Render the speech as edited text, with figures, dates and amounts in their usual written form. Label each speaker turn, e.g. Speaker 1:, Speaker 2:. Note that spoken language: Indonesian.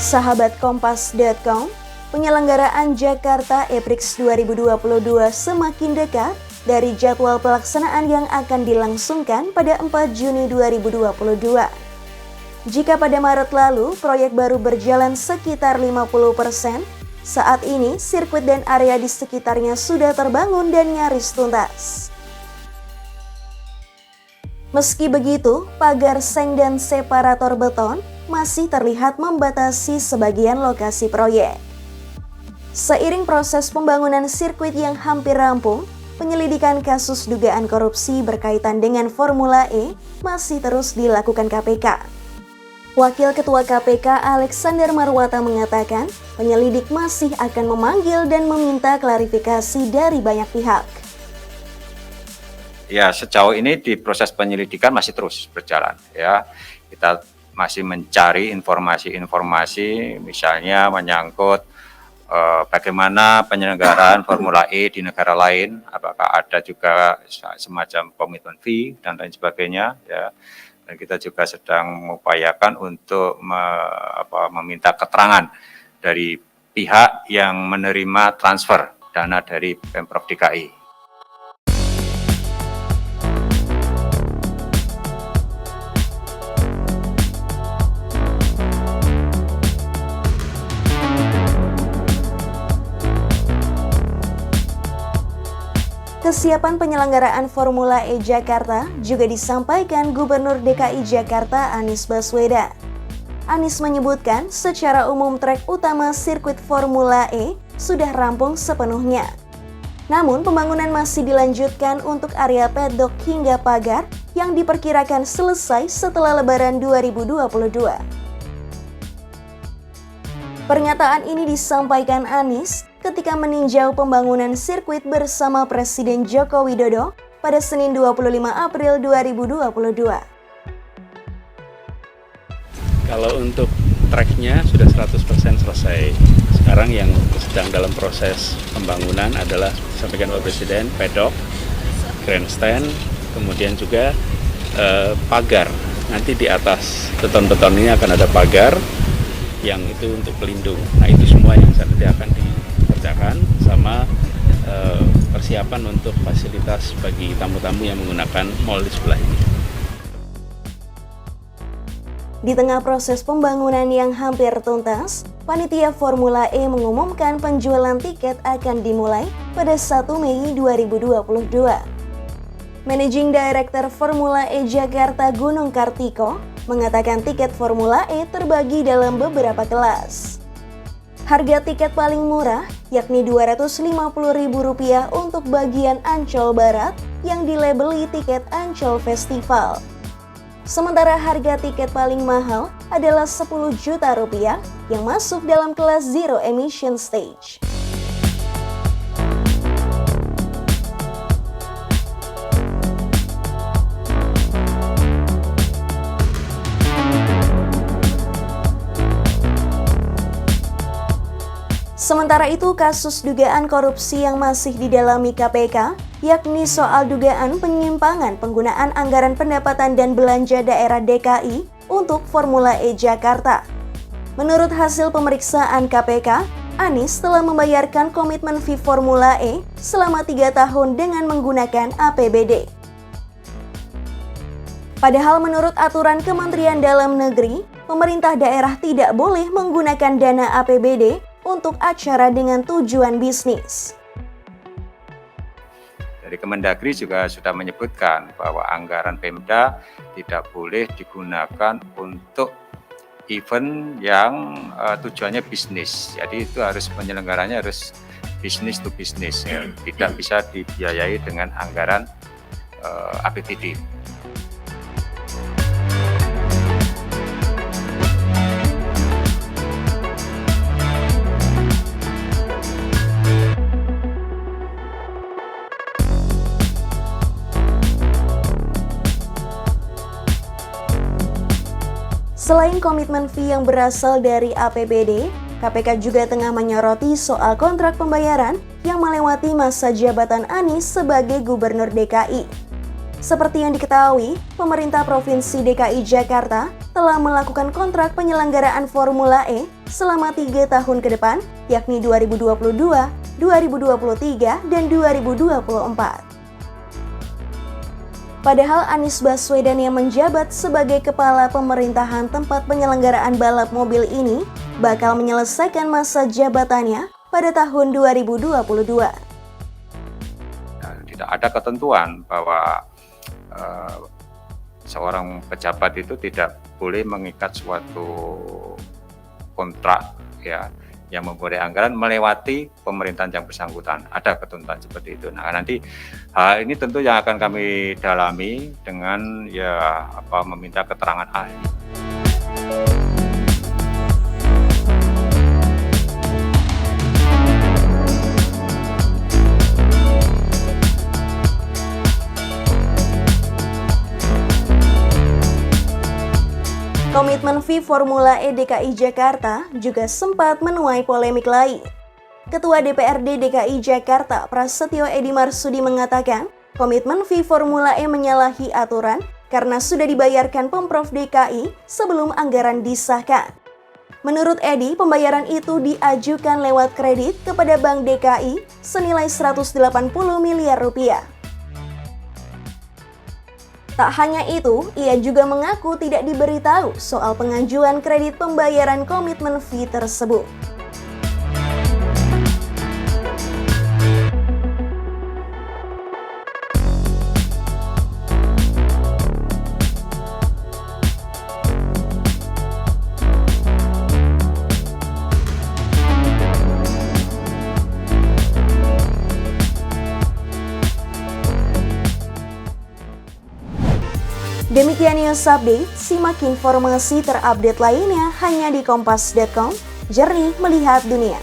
Speaker 1: Sahabat Kompas.com, penyelenggaraan Jakarta E-Prix 2022 semakin dekat dari jadwal pelaksanaan yang akan dilangsungkan pada 4 Juni 2022. Jika pada Maret lalu proyek baru berjalan sekitar 50%, saat ini sirkuit dan area di sekitarnya sudah terbangun dan nyaris tuntas. Meski begitu, pagar seng dan separator beton masih terlihat membatasi sebagian lokasi proyek. Seiring proses pembangunan sirkuit yang hampir rampung, penyelidikan kasus dugaan korupsi berkaitan dengan Formula E masih terus dilakukan KPK. Wakil Ketua KPK Alexander Marwata mengatakan, penyelidik masih akan memanggil dan meminta klarifikasi dari banyak pihak.
Speaker 2: Ya, sejauh ini di proses penyelidikan masih terus berjalan. Ya, kita masih mencari informasi-informasi, misalnya menyangkut bagaimana penyelenggaraan Formula E di negara lain, apakah ada juga semacam komitmen fee dan lain sebagainya. Ya, dan kita juga sedang mengupayakan untuk meminta keterangan dari pihak yang menerima transfer dana dari Pemprov DKI.
Speaker 1: Kesiapan penyelenggaraan Formula E Jakarta juga disampaikan Gubernur DKI Jakarta Anies Baswedan. Anies menyebutkan secara umum trek utama sirkuit Formula E sudah rampung sepenuhnya. Namun pembangunan masih dilanjutkan untuk area pedok hingga pagar yang diperkirakan selesai setelah Lebaran 2022. Pernyataan ini disampaikan Anies ketika meninjau pembangunan sirkuit bersama Presiden Joko Widodo pada Senin 25 April 2022.
Speaker 3: Kalau untuk treknya sudah 100% selesai. Sekarang yang sedang dalam proses pembangunan adalah, sampaikan Pak Presiden, pedok, grandstand, kemudian juga pagar. Nanti di atas beton-beton ini akan ada pagar yang itu untuk pelindung. Nah, itu semua yang nanti akan dikerjakan sama persiapan untuk fasilitas bagi tamu-tamu yang menggunakan mall di sebelah ini.
Speaker 1: Di tengah proses pembangunan yang hampir tuntas, panitia Formula E mengumumkan penjualan tiket akan dimulai pada 1 Mei 2022. Managing Director Formula E Jakarta Gunung Kartiko mengatakan tiket Formula E terbagi dalam beberapa kelas. Harga tiket paling murah yakni Rp250.000 untuk bagian Ancol Barat yang dilabeli tiket Ancol Festival. Sementara harga tiket paling mahal adalah Rp10 juta yang masuk dalam kelas Zero Emission Stage. Sementara itu, kasus dugaan korupsi yang masih didalami KPK, yakni soal dugaan penyimpangan penggunaan anggaran pendapatan dan belanja daerah DKI untuk Formula E Jakarta. Menurut hasil pemeriksaan KPK, Anies telah membayarkan komitmen fee Formula E selama 3 tahun dengan menggunakan APBD. Padahal menurut aturan Kementerian Dalam Negeri, pemerintah daerah tidak boleh menggunakan dana APBD untuk acara dengan tujuan bisnis.
Speaker 2: Dari Kemendagri juga sudah menyebutkan bahwa anggaran Pemda tidak boleh digunakan untuk event yang tujuannya bisnis. Jadi itu harus penyelenggaranya harus bisnis to bisnis, ya. Tidak bisa dibiayai dengan anggaran APBD.
Speaker 1: Selain komitmen fee yang berasal dari APBD, KPK juga tengah menyoroti soal kontrak pembayaran yang melewati masa jabatan Anies sebagai Gubernur DKI. Seperti yang diketahui, pemerintah Provinsi DKI Jakarta telah melakukan kontrak penyelenggaraan Formula E selama 3 tahun ke depan, yakni 2022, 2023, dan 2024. Padahal Anies Baswedan yang menjabat sebagai kepala pemerintahan tempat penyelenggaraan balap mobil ini bakal menyelesaikan masa jabatannya pada tahun 2022.
Speaker 2: Tidak ada ketentuan bahwa seorang pejabat itu tidak boleh mengikat suatu kontrak ya yang mempunyai anggaran melewati pemerintahan yang bersangkutan. Ada ketentuan seperti itu. Nah, nanti hal ini tentu yang akan kami dalami dengan meminta keterangan ahli.
Speaker 1: Komitmen fee Formula E DKI Jakarta juga sempat menuai polemik lain. Ketua DPRD DKI Jakarta Prasetyo Edy Marsudi mengatakan, komitmen fee Formula E menyalahi aturan karena sudah dibayarkan Pemprov DKI sebelum anggaran disahkan. Menurut Edy, pembayaran itu diajukan lewat kredit kepada Bank DKI senilai 180 miliar rupiah. Tak hanya itu, ia juga mengaku tidak diberitahu soal pengajuan kredit pembayaran komitmen fee tersebut. Demikian news update, simak informasi terupdate lainnya hanya di kompas.com, jernih melihat dunia.